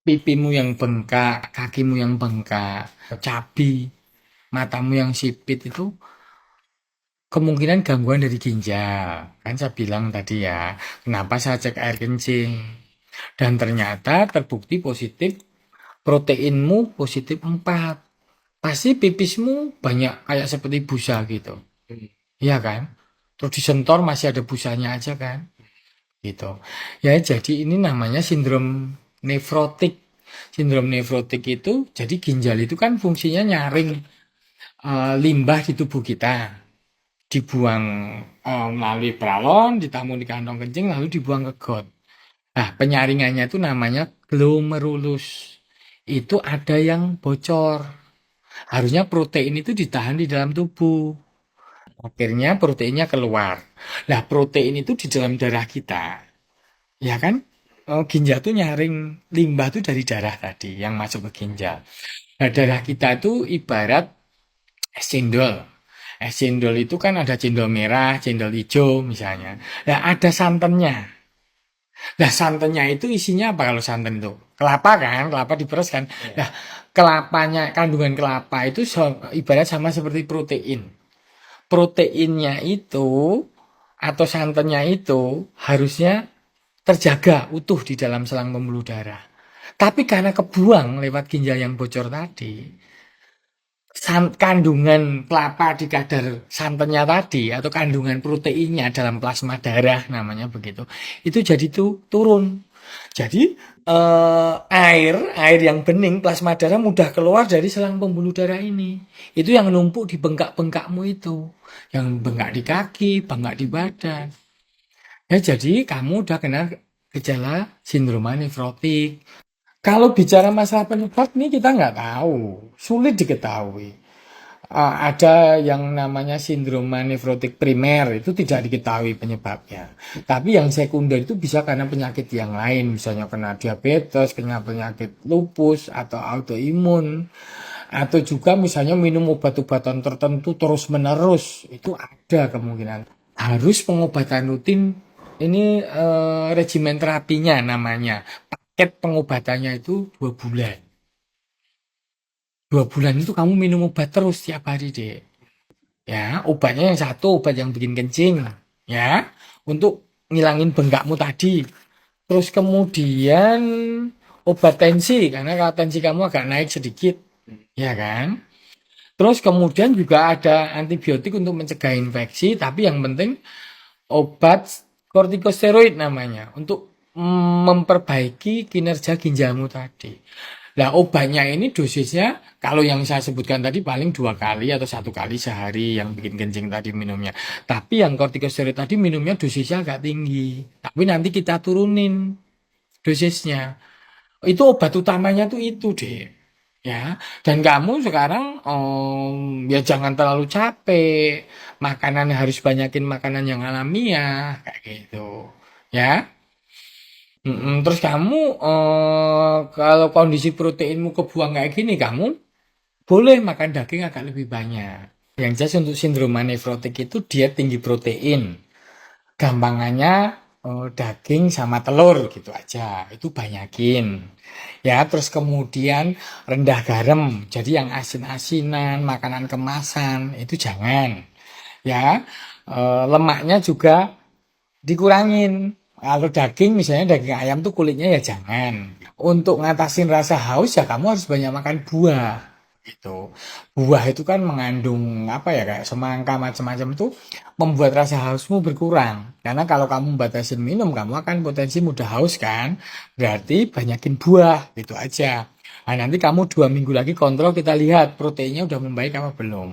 pipimu yang bengkak, kakimu yang bengkak, cabi, matamu yang sipit itu kemungkinan gangguan dari ginjal. Kan saya bilang tadi ya, kenapa saya cek air kencing. Dan ternyata terbukti positif, proteinmu positif 4. Pasti pipismu banyak kayak seperti busa gitu. Iya kan? Terus disentor masih ada busanya aja kan? Gitu. Ya jadi ini namanya sindrom nefrotik. Sindrom nefrotik itu jadi ginjal itu kan fungsinya nyaring limbah di tubuh kita. Dibuang melalui pralon, ditampung di kantong kencing lalu dibuang ke got. Nah, penyaringannya itu namanya glomerulus. Itu ada yang bocor. Harusnya protein itu ditahan di dalam tubuh. Akhirnya proteinnya keluar. Nah, protein itu di dalam darah kita. Ya kan? Ginjal tuh nyaring limbah tuh dari darah tadi yang masuk ke ginjal. Nah, darah kita itu ibarat es cendol. Es cendol itu kan ada cendol merah, cendol hijau misalnya. Nah, ada santannya. Nah, santannya itu isinya apa kalau santan itu? Kelapa kan, kelapa diperes kan. Nah, kelapanya, kandungan kelapa itu ibarat sama seperti protein. Proteinnya itu atau santannya itu harusnya terjaga utuh di dalam selang pembuluh darah. Tapi karena kebuang lewat ginjal yang bocor tadi, kandungan kelapa di kadar santannya tadi atau kandungan proteinnya dalam plasma darah namanya begitu, itu jadi tuh turun. Jadi air yang bening plasma darah mudah keluar dari selang pembuluh darah ini. Itu yang numpuk di bengkak-bengkakmu itu, yang bengkak di kaki, bengkak di badan. Ya jadi kamu udah kena gejala sindroma nefrotik. Kalau bicara masalah penyebab nih kita nggak tahu, sulit diketahui. Ada yang namanya sindroma nefrotik primer itu tidak diketahui penyebabnya. Tapi yang sekunder itu bisa karena penyakit yang lain, misalnya kena diabetes, kena penyakit lupus atau autoimun, atau juga misalnya minum obat-obatan tertentu terus-menerus, itu ada kemungkinan. Harus pengobatan rutin, ini regimen terapinya namanya. Paket pengobatannya itu 2 bulan. 2 bulan itu kamu minum obat terus tiap hari deh. Ya, obatnya yang satu, obat yang bikin kencing. Ya, untuk ngilangin bengkakmu tadi. Terus kemudian obat tensi, karena kalau tensi kamu agak naik sedikit. Ya kan? Terus kemudian juga ada antibiotik untuk mencegah infeksi, tapi yang penting obat kortikosteroid namanya untuk memperbaiki kinerja ginjalmu tadi. Nah, obatnya ini dosisnya kalau yang saya sebutkan tadi paling 2 kali atau 1 kali sehari yang bikin kencing tadi minumnya. Tapi yang kortikosteroid tadi minumnya dosisnya agak tinggi. Tapi nanti kita turunin dosisnya. Itu obat utamanya tuh itu deh. Ya, dan kamu sekarang ya jangan terlalu capek. Makanan harus banyakin makanan yang alamiah kayak gitu. Ya. Terus kamu kalau kondisi proteinmu kebuang kayak gini, kamu boleh makan daging agak lebih banyak. Yang jelas untuk sindroma nefrotik itu dia tinggi protein. Gampangannya daging sama telur gitu aja. Itu banyakin. Ya, terus kemudian rendah garam. Jadi yang asin-asinan, makanan kemasan itu jangan. Ya, lemaknya juga dikurangin. Kalau daging misalnya daging ayam tuh kulitnya ya jangan. Untuk ngatasin rasa haus ya kamu harus banyak makan buah gitu. Buah itu kan mengandung apa ya kayak semangka macam-macam itu membuat rasa hausmu berkurang. Karena kalau kamu batasin minum kamu akan potensi mudah haus kan. Berarti banyakin buah gitu aja. Nah nanti kamu 2 minggu lagi kontrol kita lihat proteinnya udah membaik apa belum.